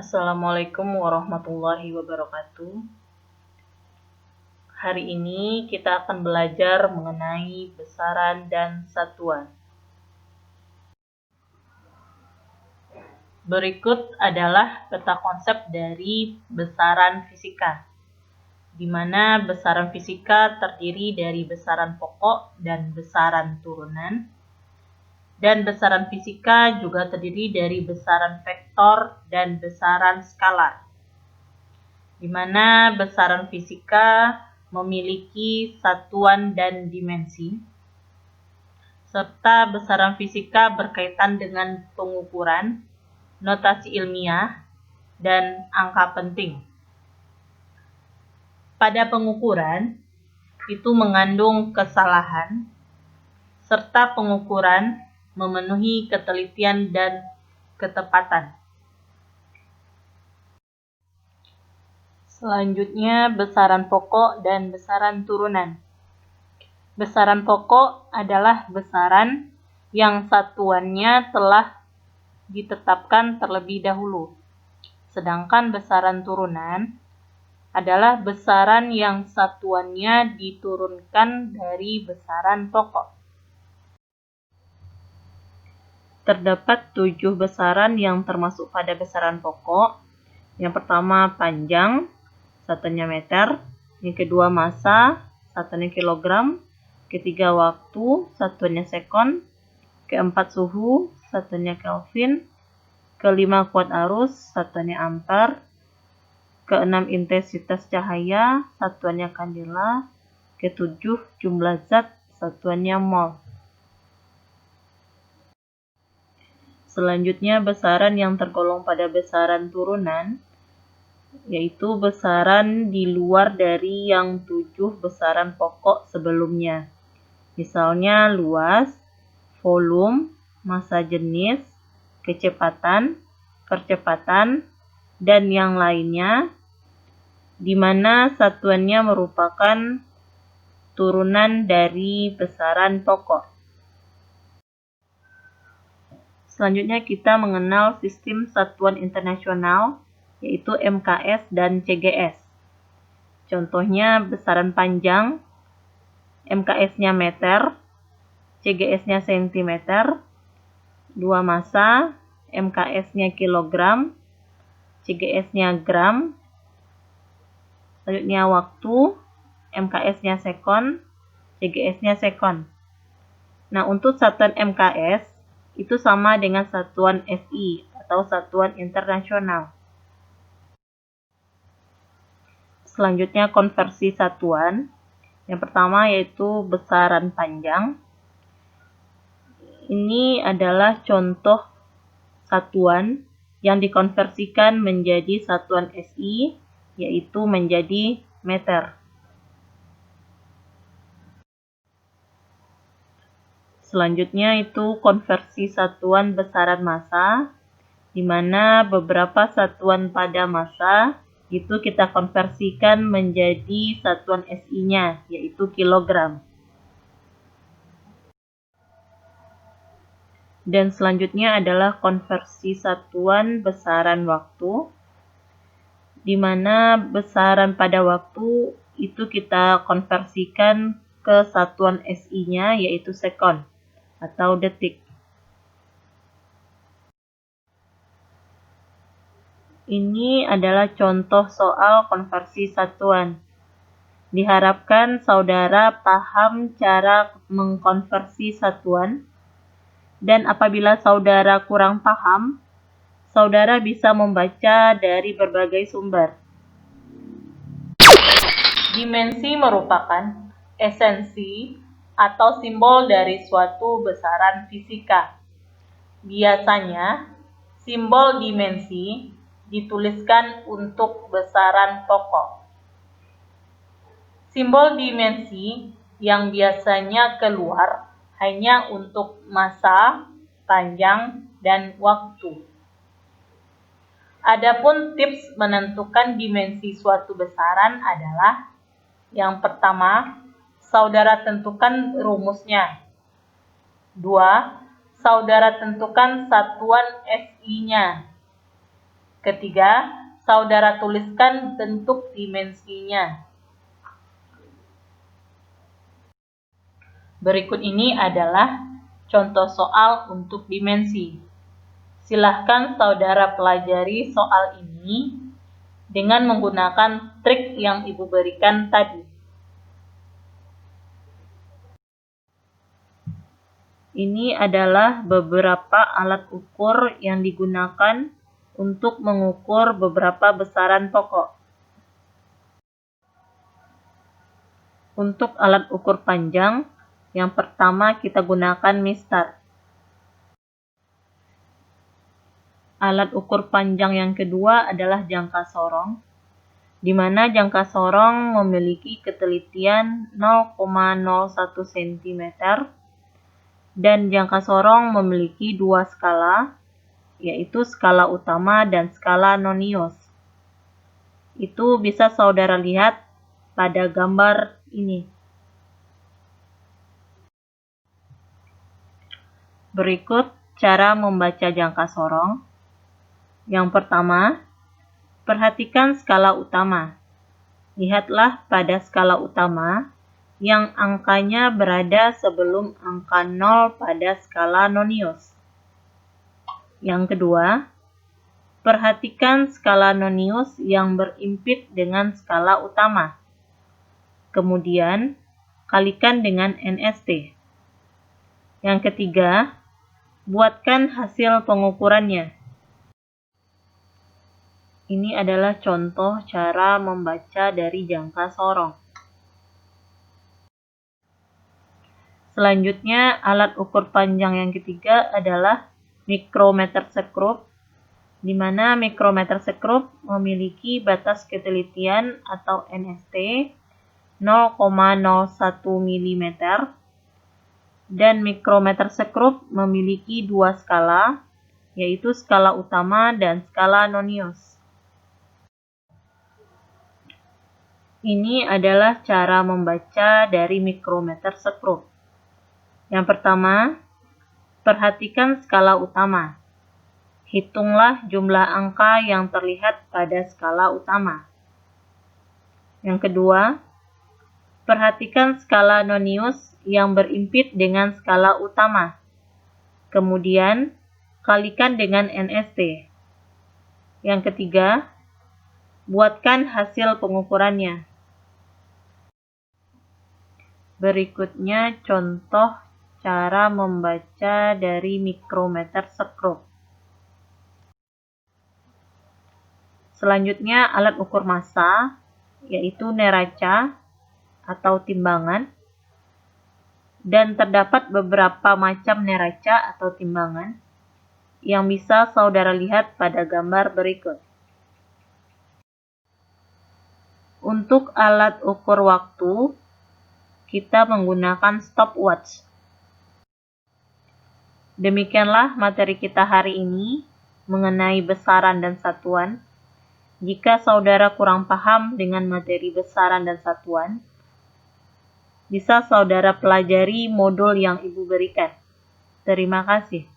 Assalamualaikum warahmatullahi wabarakatuh. Hari ini kita akan belajar mengenai besaran dan satuan. Berikut adalah peta konsep dari besaran fisika, di mana besaran fisika terdiri dari besaran pokok dan besaran turunan. Dan besaran fisika juga terdiri dari besaran vektor dan besaran skalar, di mana besaran fisika memiliki satuan dan dimensi, serta besaran fisika berkaitan dengan pengukuran, notasi ilmiah, dan angka penting. Pada pengukuran, itu mengandung kesalahan, serta pengukuran memenuhi ketelitian dan ketepatan. Selanjutnya, besaran pokok dan besaran turunan. Besaran pokok adalah besaran yang satuannya telah ditetapkan terlebih dahulu. Sedangkan besaran turunan adalah besaran yang satuannya diturunkan dari besaran pokok. Terdapat 7 besaran yang termasuk pada besaran pokok. Yang pertama panjang, satuannya meter. Yang kedua massa, satuannya kilogram. Ketiga waktu, satuannya sekon. Keempat suhu, satuannya Kelvin. Kelima kuat arus, satuannya ampere. Keenam intensitas cahaya, satuannya kandela. Ketujuh jumlah zat, satuannya mol. Selanjutnya besaran yang tergolong pada besaran turunan, yaitu besaran di luar dari yang 7 besaran pokok sebelumnya. Misalnya luas, volume, massa jenis, kecepatan, percepatan, dan yang lainnya, di mana satuannya merupakan turunan dari besaran pokok. Selanjutnya kita mengenal sistem satuan internasional, yaitu MKS dan CGS. Contohnya besaran panjang, MKS-nya meter, CGS-nya sentimeter. Dua massa, MKS-nya kilogram, CGS-nya gram. Selanjutnya waktu, MKS-nya sekon, CGS-nya sekon. Nah, untuk satuan MKS itu sama dengan satuan SI atau satuan internasional. Selanjutnya konversi satuan. Yang pertama yaitu besaran panjang. Ini adalah contoh satuan yang dikonversikan menjadi satuan SI, yaitu menjadi meter. Selanjutnya itu konversi satuan besaran massa, di mana beberapa satuan pada massa itu kita konversikan menjadi satuan SI-nya, yaitu kilogram. Dan selanjutnya adalah konversi satuan besaran waktu, di mana besaran pada waktu itu kita konversikan ke satuan SI-nya, yaitu sekon atau detik. Ini adalah contoh soal konversi satuan. Diharapkan saudara paham cara mengkonversi satuan, dan apabila saudara kurang paham, saudara bisa membaca dari berbagai sumber. Dimensi merupakan esensi atau simbol dari suatu besaran fisika. Biasanya, simbol dimensi dituliskan untuk besaran pokok. Simbol dimensi yang biasanya keluar hanya untuk massa, panjang, dan waktu. Adapun tips menentukan dimensi suatu besaran adalah: yang pertama, saudara tentukan rumusnya. 2. Saudara tentukan satuan SI-nya. Ketiga, saudara tuliskan bentuk dimensinya. Berikut ini adalah contoh soal untuk dimensi. Silahkan saudara pelajari soal ini dengan menggunakan trik yang Ibu berikan tadi. Ini adalah beberapa alat ukur yang digunakan untuk mengukur beberapa besaran pokok. Untuk alat ukur panjang, yang pertama kita gunakan mistar. Alat ukur panjang yang kedua adalah jangka sorong, di mana jangka sorong memiliki ketelitian 0,01 cm dan jangka sorong memiliki dua skala, yaitu skala utama dan skala nonius. Itu bisa saudara lihat pada gambar ini. Berikut cara membaca jangka sorong. Yang pertama, perhatikan skala utama. Lihatlah pada skala utama yang angkanya berada sebelum angka 0 pada skala nonius. Yang kedua, perhatikan skala nonius yang berimpit dengan skala utama. Kemudian, kalikan dengan NST. Yang ketiga, buatkan hasil pengukurannya. Ini adalah contoh cara membaca dari jangka sorong. Selanjutnya, alat ukur panjang yang ketiga adalah mikrometer sekrup, di mana mikrometer sekrup memiliki batas ketelitian atau NST 0,01 mm dan mikrometer sekrup memiliki dua skala, yaitu skala utama dan skala nonius. Ini adalah cara membaca dari mikrometer sekrup. Yang pertama, perhatikan skala utama. Hitunglah jumlah angka yang terlihat pada skala utama. Yang kedua, perhatikan skala nonius yang berimpit dengan skala utama. Kemudian, kalikan dengan NST. Yang ketiga, buatkan hasil pengukurannya. Berikutnya contoh cara membaca dari mikrometer sekrup. Selanjutnya alat ukur massa, yaitu neraca atau timbangan. Dan terdapat beberapa macam neraca atau timbangan yang bisa saudara lihat pada gambar berikut. Untuk alat ukur waktu, kita menggunakan stopwatch. Demikianlah materi kita hari ini mengenai besaran dan satuan. Jika saudara kurang paham dengan materi besaran dan satuan, bisa saudara pelajari modul yang Ibu berikan. Terima kasih.